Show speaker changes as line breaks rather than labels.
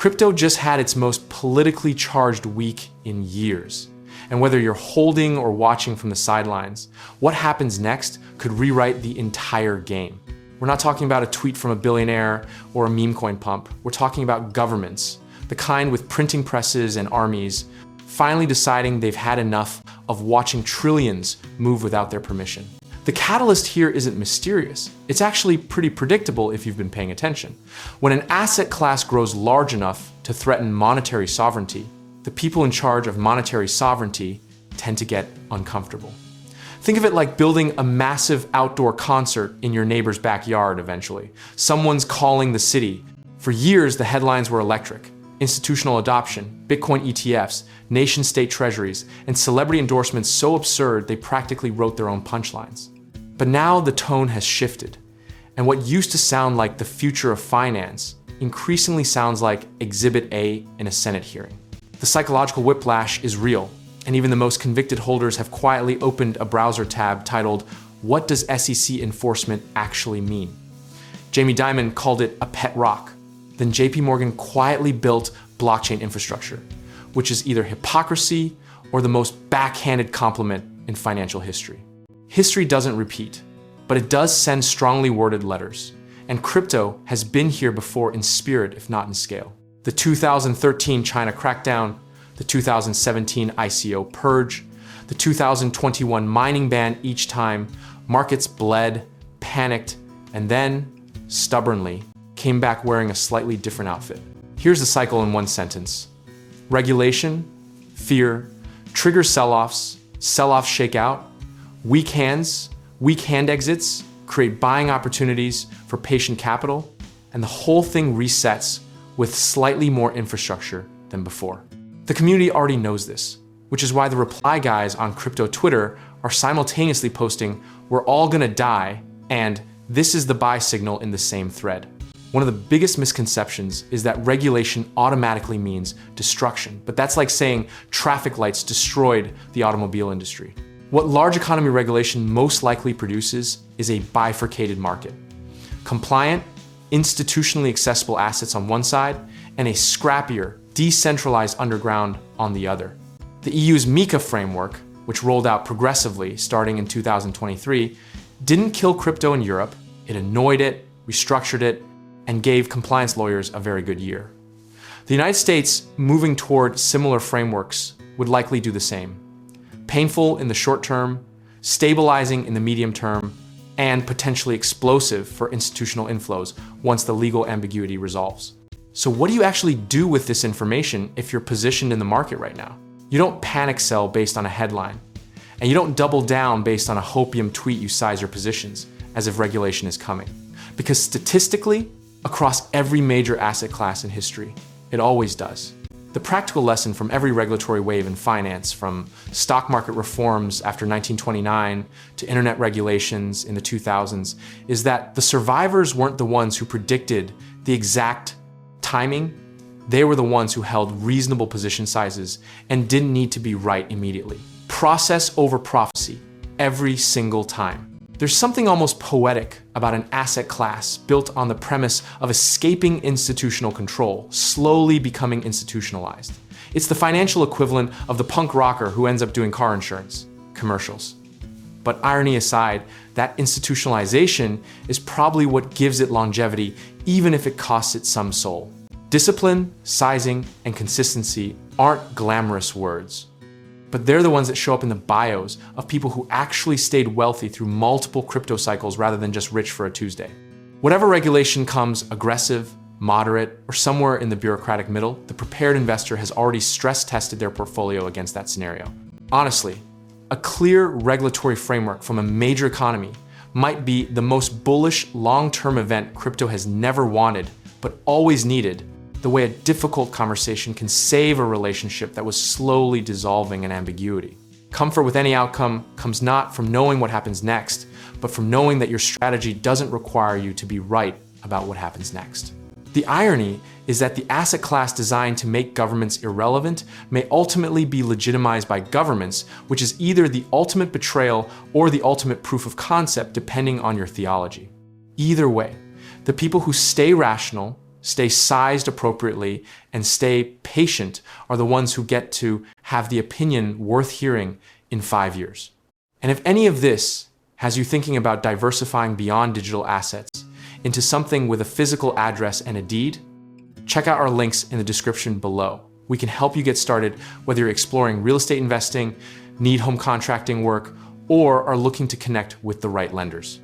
Crypto just had its most politically charged week in years. And whether you're holding or watching from the sidelines, what happens next could rewrite the entire game. We're not talking about a tweet from a billionaire or a meme coin pump. We're talking about governments, the kind with printing presses and armies, finally deciding they've had enough of watching trillions move without their permission. The catalyst here isn't mysterious. It's actually pretty predictable if you've been paying attention. When an asset class grows large enough to threaten monetary sovereignty, the people in charge of monetary sovereignty tend to get uncomfortable. Think of it like building a massive outdoor concert in your neighbor's backyard eventually. Someone's calling the city. For years, the headlines were electric. Institutional adoption, Bitcoin ETFs, nation-state treasuries, and celebrity endorsements so absurd they practically wrote their own punchlines. But now the tone has shifted, and what used to sound like the future of finance increasingly sounds like Exhibit A in a Senate hearing. The psychological whiplash is real, and even the most convicted holders have quietly opened a browser tab titled, "What does SEC enforcement actually mean?" Jamie Dimon called it a pet rock. Then JP Morgan quietly built blockchain infrastructure, which is either hypocrisy or the most backhanded compliment in financial history. History doesn't repeat, but it does send strongly worded letters, and crypto has been here before in spirit, if not in scale. The 2013 China crackdown, the 2017 ICO purge, the 2021 mining ban, each time markets bled, panicked, and then, stubbornly, came back wearing a slightly different outfit. Here's the cycle in one sentence. Regulation, fear, trigger sell-offs shake out, weak hand exits create buying opportunities for patient capital, and the whole thing resets with slightly more infrastructure than before. The community already knows this, which is why the reply guys on crypto Twitter are simultaneously posting, "We're all gonna die," and "This is the buy signal" in the same thread. One of the biggest misconceptions is that regulation automatically means destruction, but that's like saying traffic lights destroyed the automobile industry. What large economy regulation most likely produces is a bifurcated market. Compliant, institutionally accessible assets on one side, and a scrappier, decentralized underground on the other. The EU's MiCA framework, which rolled out progressively starting in 2023, didn't kill crypto in Europe. It annoyed it, restructured it, and gave compliance lawyers a very good year. The United States, moving toward similar frameworks, would likely do the same. Painful in the short term, stabilizing in the medium term, and potentially explosive for institutional inflows once the legal ambiguity resolves. So what do you actually do with this information if you're positioned in the market right now? You don't panic sell based on a headline, and you don't double down based on a hopium tweet you size your positions as if regulation is coming. Because statistically, across every major asset class in history, it always does. The practical lesson from every regulatory wave in finance, from stock market reforms after 1929 to internet regulations in the 2000s, is that the survivors weren't the ones who predicted the exact timing. They were the ones who held reasonable position sizes and didn't need to be right immediately. Process over prophecy, every single time. There's something almost poetic about an asset class built on the premise of escaping institutional control, slowly becoming institutionalized. It's the financial equivalent of the punk rocker who ends up doing car insurance commercials. But irony aside, that institutionalization is probably what gives it longevity, even if it costs it some soul. Discipline, sizing, and consistency aren't glamorous words, but they're the ones that show up in the bios of people who actually stayed wealthy through multiple crypto cycles rather than just rich for a Tuesday. Whatever regulation comes, aggressive, moderate, or somewhere in the bureaucratic middle, the prepared investor has already stress tested their portfolio against that scenario. Honestly, a clear regulatory framework from a major economy might be the most bullish long-term event crypto has never wanted, but always needed, the way a difficult conversation can save a relationship that was slowly dissolving in ambiguity. Comfort with any outcome comes not from knowing what happens next, but from knowing that your strategy doesn't require you to be right about what happens next. The irony is that the asset class designed to make governments irrelevant may ultimately be legitimized by governments, which is either the ultimate betrayal or the ultimate proof of concept, depending on your theology. Either way, the people who stay rational, stay sized appropriately, and stay patient are the ones who get to have the opinion worth hearing in 5 years. And if any of this has you thinking about diversifying beyond digital assets into something with a physical address and a deed, check out our links in the description below. We can help you get started whether you're exploring real estate investing, need home contracting work, or are looking to connect with the right lenders.